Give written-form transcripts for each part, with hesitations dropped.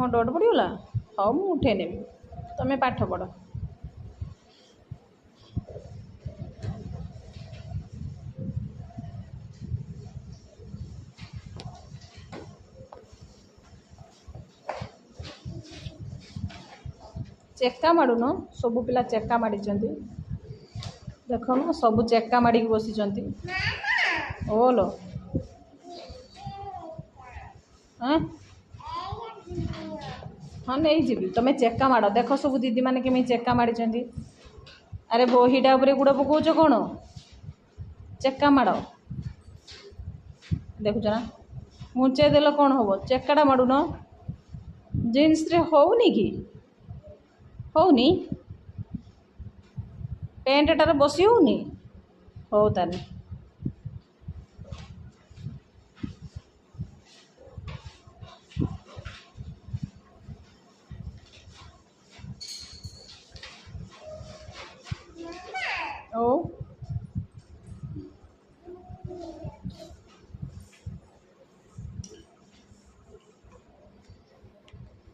ମୋ ଡଟ୍ ପଡ଼ିଗଲା। ହଉ ମୁଁ ଉଠେଇ ନେବି, ତମେ ପାଠ ପଢ଼। ଚେକା ମାଡ଼ୁନ, ସବୁ ପିଲା ଚେକା ମାଡ଼ିଛନ୍ତି। ଦେଖୁନ ସବୁ ଚେକା ମାଡ଼ିକି ବସିଛନ୍ତି। ଓଲୋ ହଁ ହଁ ନେଇଯିବି, ତମେ ଚେକା ମାଡ଼। ଦେଖ ସବୁ ଦିଦିମାନେ କେମିତି ଚେକା ମାଡ଼ିଛନ୍ତି। ଆରେ ବହିଟା ଉପରେ ଗୁଡ଼ ପକାଉଛ କ'ଣ? ଚେକା ମାଡ଼ ଦେଖୁଛ ନା, ଘୁଞ୍ଚେଇ ଦେଲେ କ'ଣ ହେବ? ଚେକାଟା ମାଡ଼ୁନ। ଜିନ୍ସରେ ହେଉନି କି? ହେଉନି? ପ୍ୟାଣ୍ଟଟାରେ ବସି ହେଉନି? ହଉ ତାହେଲେ ଓ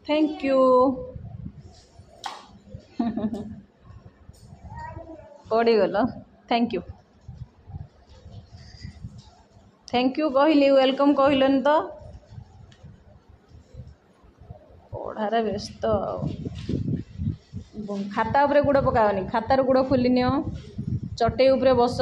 थैंक यू पड़गल। थैंक यू कहली, वेलकम कहलन तो पढ़ारे व्यस्त। खाता उपरे गुड़ पकाओनी, खातार गुड़ खोली नियो, चटई उपरे बस।